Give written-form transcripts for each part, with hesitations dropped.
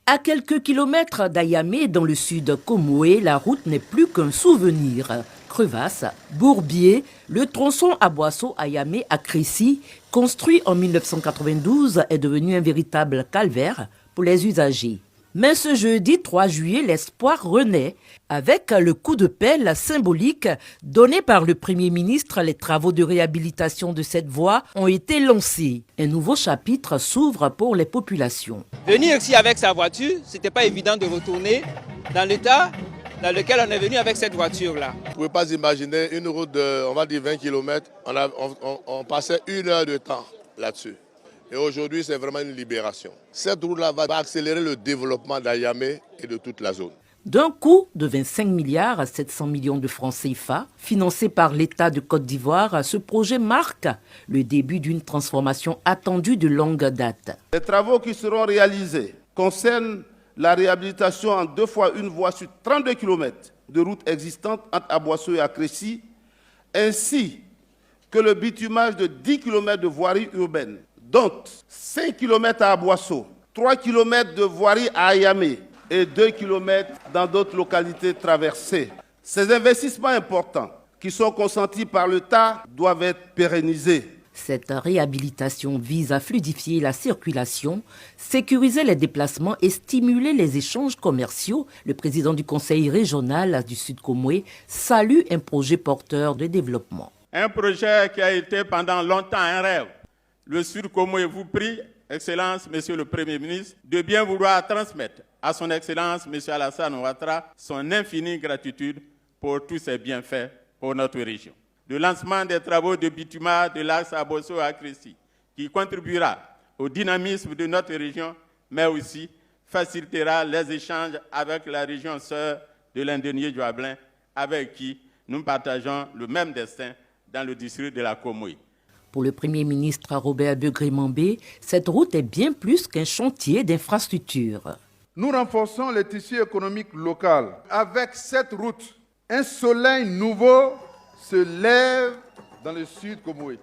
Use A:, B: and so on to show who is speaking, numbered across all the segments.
A: À quelques kilomètres d'Ayamé, dans le sud Comoé, la route n'est plus qu'un souvenir. Crevasses, bourbiers, le tronçon à Boisseau-Ayamé à Crécy, construit en 1992, est devenu un véritable calvaire pour les usagers. Mais ce jeudi 3 juillet, l'espoir renaît. Avec le coup de pelle symbolique donné par le Premier ministre, les travaux de réhabilitation de cette voie ont été lancés. Un nouveau chapitre s'ouvre pour les populations.
B: Venir ici avec sa voiture, ce n'était pas évident de retourner dans l'état dans lequel on est venu avec cette voiture-là.
C: Vous ne pouvez pas imaginer une route de, on va dire 20 km, on passait 1 heure de temps là-dessus. Et aujourd'hui, c'est vraiment une libération. Cette route-là va accélérer le développement d'Ayamé et de toute la zone.
A: D'un coût de 25 milliards à 700 millions de francs CFA, financé par l'État de Côte d'Ivoire, ce projet marque le début d'une transformation attendue de longue date.
D: Les travaux qui seront réalisés concernent la réhabilitation en 2 fois 1 voie sur 32 km de routes existantes entre Aboissou et Crécy, ainsi que le bitumage de 10 km de voirie urbaine, dont 5 km à Aboissou, 3 km de voirie à Ayamé et 2 km dans d'autres localités traversées. Ces investissements importants qui sont consentis par l'État doivent être pérennisés.
A: Cette réhabilitation vise à fluidifier la circulation, sécuriser les déplacements et stimuler les échanges commerciaux. Le président du conseil régional du Sud Comoé salue un projet porteur de développement.
E: Un projet qui a été pendant longtemps un rêve. Le Sud Comoé vous prie, Excellence, Monsieur le Premier ministre, de bien vouloir transmettre à son Excellence, Monsieur Alassane Ouattara, son infinie gratitude pour tous ses bienfaits pour notre région. Le lancement des travaux de bitumage de l'axe à Bosso à Crécy, qui contribuera au dynamisme de notre région, mais aussi facilitera les échanges avec la région sœur de l'Indénié-Joablin, avec qui nous partageons le même destin dans le district de la Comoé.
A: Pour le Premier ministre Robert Begré-Mambé, cette route est bien plus qu'un chantier d'infrastructure.
F: Nous renforçons le tissu économique local. Avec cette route, un soleil nouveau se lève dans le sud Comoé.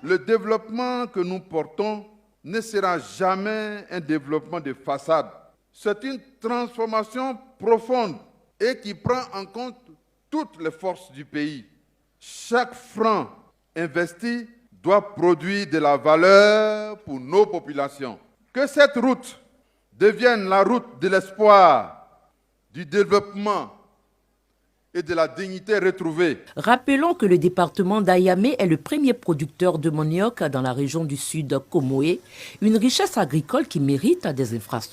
F: Le développement que nous portons ne sera jamais un développement de façade. C'est une transformation profonde et qui prend en compte toutes les forces du pays. Chaque franc investi doit produire de la valeur pour nos populations. Que cette route devienne la route de l'espoir, du développement et de la dignité retrouvée.
A: Rappelons que le département d'Ayamé est le premier producteur de manioc dans la région du sud Comoé, une richesse agricole qui mérite des infrastructures.